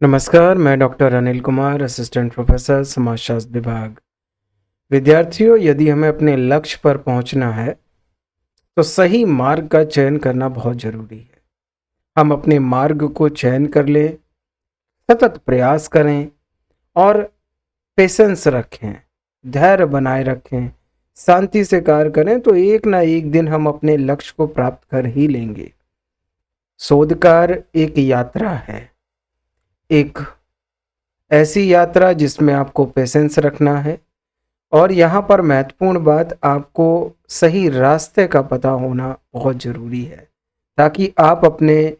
नमस्कार, मैं doctor Anil Kumar, assistant professor समाजशास्त्र विभाग। विद्यार्थियों, यदि हमें अपने लक्ष्य पर पहुंचना है, तो सही मार्ग का चयन करना बहुत ज़रूरी है। हम अपने मार्ग को चयन कर लें, सतत प्रयास करें और पेशेंस रखें, धैर्य बनाए रखें, शांति से कार्य करें, तो एक ना एक दिन हम अपने लक्ष्य को प्राप्त कर ही लेंगे। शोध कार्य एक यात्रा है, एक ऐसी यात्रा जिसमें आपको पेशेंस रखना है और यहाँ पर महत्वपूर्ण बात, आपको सही रास्ते का पता होना बहुत ज़रूरी है, ताकि आप अपने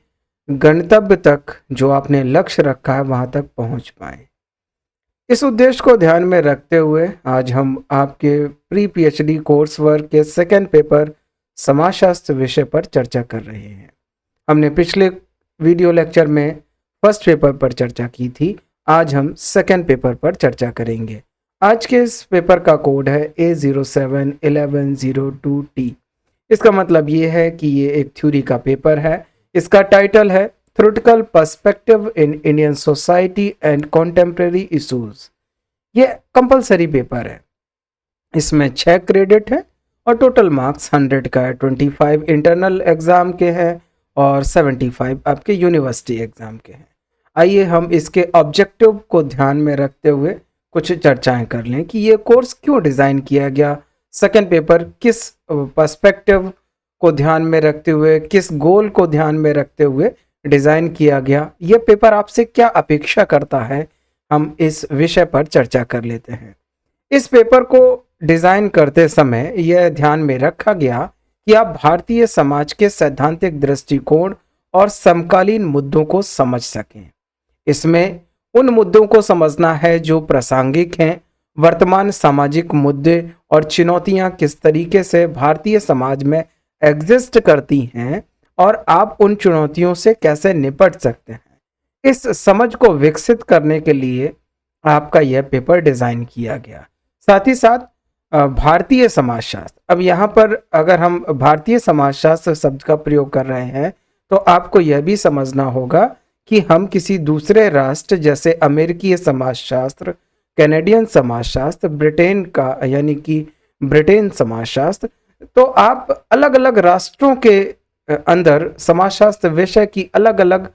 गंतव्य तक, जो आपने लक्ष्य रखा है, वहाँ तक पहुँच पाएँ। इस उद्देश्य को ध्यान में रखते हुए आज हम आपके प्री पीएचडी कोर्स वर्क के सेकंड पेपर समाजशास्त्र विषय पर चर्चा कर रहे हैं। हमने पिछले वीडियो लेक्चर में फर्स्ट पेपर पर चर्चा की थी, आज हम सेकंड पेपर पर चर्चा करेंगे। आज के इस पेपर का कोड है A071102T। इसका मतलब ये है कि ये एक थ्योरी का पेपर है। इसका टाइटल है theoretical perspective in Indian society and contemporary issues. ये कंपलसरी पेपर है, इसमें 6 क्रेडिट है और टोटल मार्क्स 100 का है। 25 इंटरनल एग्जाम के हैं और 75 आपके यूनिवर्सिटी एग्जाम के हैं। आइए हम इसके ऑब्जेक्टिव को ध्यान में रखते हुए कुछ चर्चाएं कर लें कि ये कोर्स क्यों डिज़ाइन किया गया, सेकंड पेपर किस पर्सपेक्टिव को ध्यान में रखते हुए, किस गोल को ध्यान में रखते हुए डिज़ाइन किया गया, ये पेपर आपसे क्या अपेक्षा करता है, हम इस विषय पर चर्चा कर लेते हैं। इस पेपर को डिज़ाइन करते समय यह ध्यान में रखा गया कि आप भारतीय समाज के सैद्धांतिक दृष्टिकोण और समकालीन मुद्दों को समझ सकें। इसमें उन मुद्दों को समझना है जो प्रासंगिक हैं, वर्तमान सामाजिक मुद्दे और चुनौतियां किस तरीके से भारतीय समाज में एग्जिस्ट करती हैं और आप उन चुनौतियों से कैसे निपट सकते हैं। इस समझ को विकसित करने के लिए आपका यह पेपर डिज़ाइन किया गया। साथ ही साथ भारतीय समाजशास्त्र, अब यहाँ पर अगर हम भारतीय समाजशास्त्र शब्द का प्रयोग कर रहे हैं तो आपको यह भी समझना होगा कि हम किसी दूसरे राष्ट्र जैसे अमेरिकी समाजशास्त्र, कैनेडियन समाजशास्त्र, ब्रिटेन का यानी कि ब्रिटेन समाजशास्त्र, तो आप अलग अलग राष्ट्रों के अंदर समाजशास्त्र विषय की अलग अलग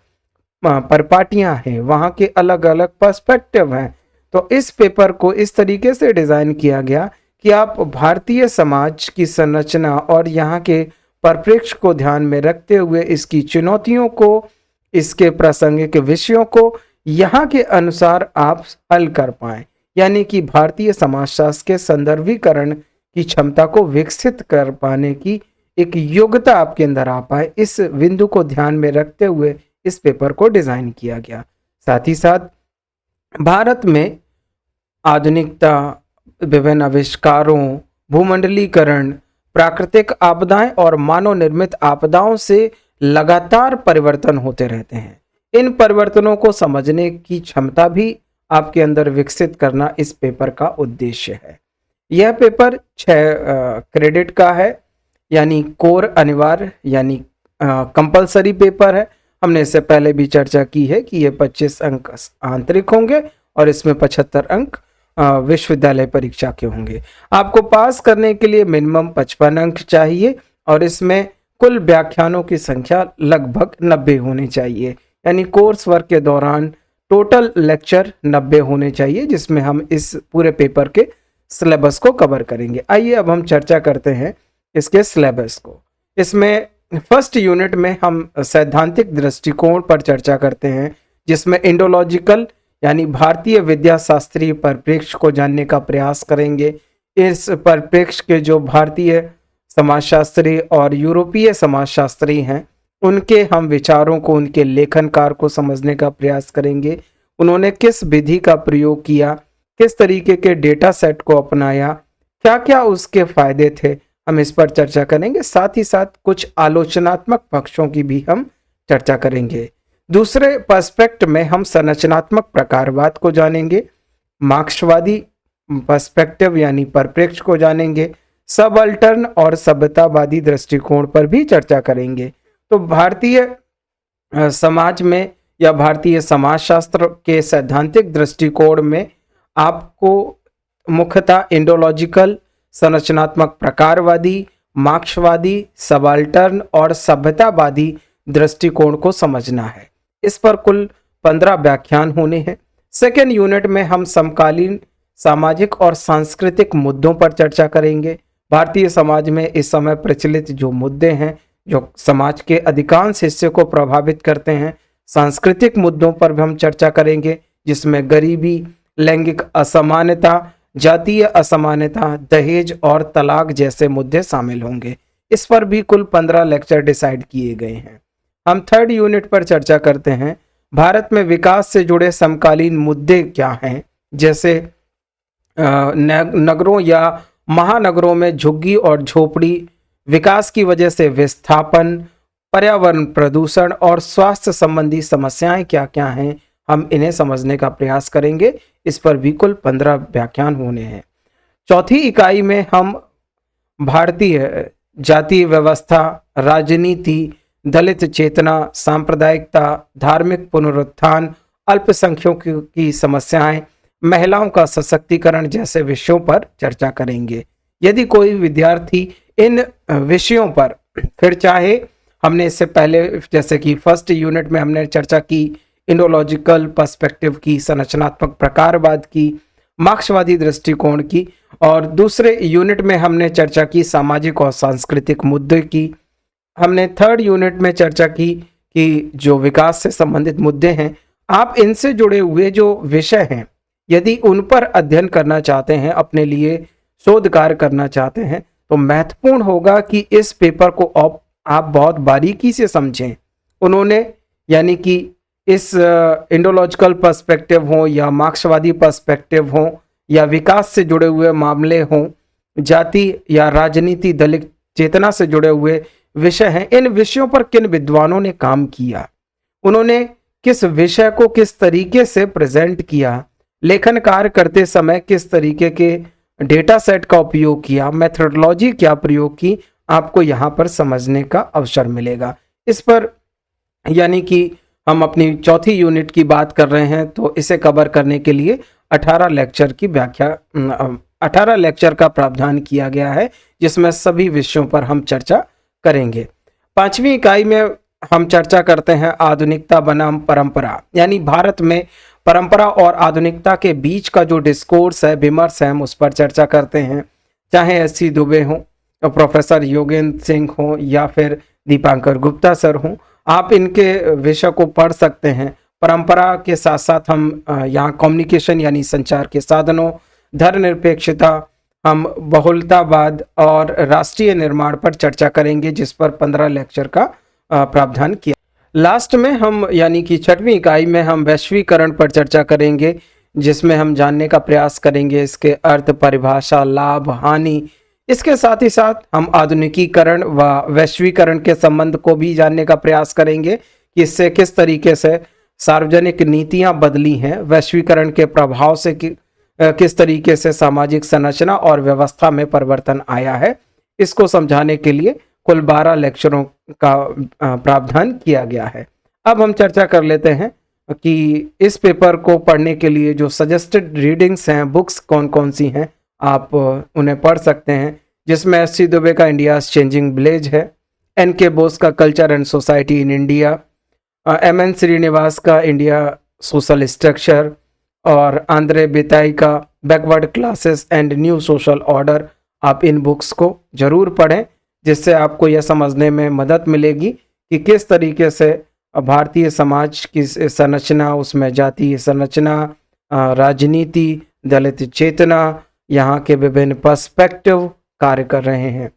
परिपाटियां हैं, वहाँ के अलग अलग पर्सपेक्टिव हैं। तो इस पेपर को इस तरीके से डिज़ाइन किया गया कि आप भारतीय समाज की संरचना और यहाँ के परिप्रेक्ष्य को ध्यान में रखते हुए इसकी चुनौतियों को, इसके प्रासंगिक विषयों को यहाँ के अनुसार आप हल कर पाएं, यानी कि भारतीय समाजशास्त्र के संदर्भीकरण की क्षमता को विकसित कर पाने की एक योग्यता आपके अंदर आ पाए। इस बिंदु को ध्यान में रखते हुए इस पेपर को डिज़ाइन किया गया। साथ ही साथ भारत में आधुनिकता, विभिन्न आविष्कारों, भूमंडलीकरण, प्राकृतिक आपदाएं और मानव निर्मित आपदाओं से लगातार परिवर्तन होते रहते हैं। इन परिवर्तनों को समझने की क्षमता भी आपके अंदर विकसित करना इस पेपर का उद्देश्य है। यह पेपर 6 क्रेडिट का है, यानी कोर अनिवार्य यानी कंपलसरी पेपर है। हमने इससे पहले भी चर्चा की है कि ये 25 अंक आंतरिक होंगे और इसमें 75 अंक विश्वविद्यालय परीक्षा के होंगे। आपको पास करने के लिए मिनिमम 55 अंक चाहिए और इसमें कुल व्याख्यानों की संख्या लगभग 90 होनी चाहिए, यानी कोर्स वर्क के दौरान टोटल लेक्चर 90 होने चाहिए, जिसमें हम इस पूरे पेपर के सिलेबस को कवर करेंगे। आइए अब हम चर्चा करते हैं इसके सिलेबस को। इसमें फर्स्ट यूनिट में हम सैद्धांतिक दृष्टिकोण पर चर्चा करते हैं, जिसमें इंडोलॉजिकल यानी भारतीय विद्या शास्त्रीय परिप्रेक्ष्य को जानने का प्रयास करेंगे। इस परिप्रेक्ष्य के जो भारतीय समाजशास्त्री और यूरोपीय समाजशास्त्री हैं, उनके हम विचारों को, उनके लेखनकार को समझने का प्रयास करेंगे। उन्होंने किस विधि का प्रयोग किया, किस तरीके के डेटा सेट को अपनाया, क्या क्या उसके फायदे थे, हम इस पर चर्चा करेंगे। साथ ही साथ कुछ आलोचनात्मक पक्षों की भी हम चर्चा करेंगे। दूसरे पर्सपेक्ट में हम संरचनात्मक प्रकारवाद को जानेंगे, मार्क्सवादी पर्सपेक्टिव यानी परिप्रेक्ष्य को जानेंगे, सबअल्टर्न और सभ्यतावादी दृष्टिकोण पर भी चर्चा करेंगे। तो भारतीय समाज में या भारतीय समाजशास्त्र के सैद्धांतिक दृष्टिकोण में आपको मुख्यतः इंडोलॉजिकल, संरचनात्मक प्रकारवादी, मार्क्सवादी, सबाल्टर्न और सभ्यतावादी दृष्टिकोण को समझना है। इस पर कुल 15 व्याख्यान होने हैं। सेकेंड यूनिट में हम समकालीन सामाजिक और सांस्कृतिक मुद्दों पर चर्चा करेंगे। भारतीय समाज में इस समय प्रचलित जो मुद्दे हैं, जो समाज के अधिकांश हिस्से को प्रभावित करते हैं, सांस्कृतिक मुद्दों पर भी हम चर्चा करेंगे, जिसमें गरीबी, लैंगिक असमानता, जातीय असमानता, दहेज और तलाक जैसे मुद्दे शामिल होंगे। इस पर भी कुल 15 लेक्चर डिसाइड किए गए हैं। हम थर्ड यूनिट पर चर्चा करते हैं, भारत में विकास से जुड़े समकालीन मुद्दे क्या हैं, जैसे नगरों या महानगरों में झुग्गी और झोपड़ी, विकास की वजह से विस्थापन, पर्यावरण प्रदूषण और स्वास्थ्य संबंधी समस्याएं क्या क्या हैं, हम इन्हें समझने का प्रयास करेंगे। इस पर भी कुल 15 व्याख्यान होने हैं। चौथी इकाई में हम भारतीय जातीय व्यवस्था, राजनीति, दलित चेतना, सांप्रदायिकता, धार्मिक पुनरुत्थान, अल्पसंख्यकों की समस्याएं, महिलाओं का सशक्तिकरण जैसे विषयों पर चर्चा करेंगे। यदि कोई विद्यार्थी इन विषयों पर फिर चाहे, हमने इससे पहले जैसे कि फर्स्ट यूनिट में हमने चर्चा की इंडोलॉजिकल पर्सपेक्टिव की, संरचनात्मक प्रकारवाद की, मार्क्सवादी दृष्टिकोण की, और दूसरे यूनिट में हमने चर्चा की सामाजिक और सांस्कृतिक मुद्दे की। हमने थर्ड यूनिट में चर्चा की कि जो विकास से संबंधित मुद्दे हैं, आप इनसे जुड़े हुए जो विषय हैं, यदि उन पर अध्ययन करना चाहते हैं, अपने लिए शोध कार्य करना चाहते हैं, तो महत्वपूर्ण होगा कि इस पेपर को आप बहुत बारीकी से समझें। उन्होंने यानी कि इस इंडोलॉजिकल पर्सपेक्टिव हो या मार्क्सवादी पर्सपेक्टिव हो या विकास से जुड़े हुए मामले हों, जाति या राजनीति, दलित चेतना से जुड़े हुए विषय हैं, इन विषयों पर किन विद्वानों ने काम किया, उन्होंने किस विषय को किस तरीके से प्रेजेंट किया, लेखन कार्य करते समय किस तरीके के डेटा सेट का उपयोग किया, मेथोडोलॉजी क्या प्रयोग की, आपको यहाँ पर समझने का अवसर मिलेगा। इस पर यानी कि हम अपनी चौथी यूनिट की बात कर रहे हैं, तो इसे कवर करने के लिए 18 लेक्चर का प्रावधान किया गया है, जिसमें सभी विषयों पर हम चर्चा करेंगे। पांचवी इकाई में हम चर्चा करते हैं आधुनिकता बनाम परंपरा, यानी भारत में परंपरा और आधुनिकता के बीच का जो डिस्कोर्स है, विमर्श है, हम उस पर चर्चा करते हैं। चाहे एस.सी. दुबे हों, प्रोफेसर योगेंद्र सिंह हों या फिर दीपांकर गुप्ता सर हों, आप इनके विषय को पढ़ सकते हैं। परंपरा के साथ साथ हम यहाँ कम्युनिकेशन यानी संचार के साधनों, धर्मनिरपेक्षता, हम बहुलतावाद और राष्ट्रीय निर्माण पर चर्चा करेंगे, जिस पर 15 लेक्चर का प्रावधान किया। लास्ट में हम यानी कि छठवीं इकाई में हम वैश्वीकरण पर चर्चा करेंगे, जिसमें हम जानने का प्रयास करेंगे इसके अर्थ, परिभाषा, लाभ, हानि। इसके साथ ही साथ हम आधुनिकीकरण व वैश्वीकरण के संबंध को भी जानने का प्रयास करेंगे कि इससे किस तरीके से सार्वजनिक नीतियां बदली हैं, वैश्वीकरण के प्रभाव से किस तरीके से सामाजिक संरचना और व्यवस्था में परिवर्तन आया है। इसको समझाने के लिए कुल 12 लेक्चरों का प्रावधान किया गया है। अब हम चर्चा कर लेते हैं कि इस पेपर को पढ़ने के लिए जो सजेस्टेड रीडिंग्स हैं, बुक्स कौन कौन सी हैं, आप उन्हें पढ़ सकते हैं, जिसमें एस.सी. दुबे का इंडियाज चेंजिंग विलेज है, एन.के. बोस का culture and society in India, M N. Srinivas का इंडिया सोशल स्ट्रक्चर और आंद्रे बिताई का backward classes and new social order. आप इन बुक्स को जरूर पढ़ें, जिससे आपको यह समझने में मदद मिलेगी कि किस तरीके से भारतीय समाज की संरचना, उसमें जातीय संरचना, राजनीति, दलित चेतना, यहाँ के विभिन्न पर्सपेक्टिव कार्य कर रहे हैं।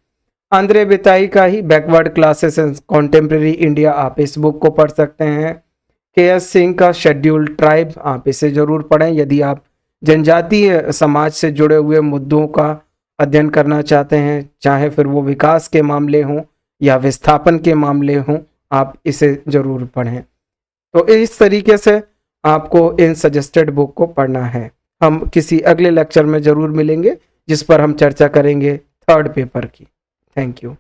आंद्रे बिताई का ही backward classes in contemporary India, आप इस बुक को पढ़ सकते हैं। के.एस. सिंह का शेड्यूल्ड ट्राइब, आप इसे जरूर पढ़ें यदि आप जनजातीय समाज से जुड़े हुए मुद्दों का अध्ययन करना चाहते हैं, चाहे फिर वो विकास के मामले हों या विस्थापन के मामले हों, आप इसे जरूर पढ़ें। तो इस तरीके से आपको इन सजेस्टेड बुक को पढ़ना है। हम किसी अगले लेक्चर में जरूर मिलेंगे, जिस पर हम चर्चा करेंगे थर्ड पेपर की। Thank you.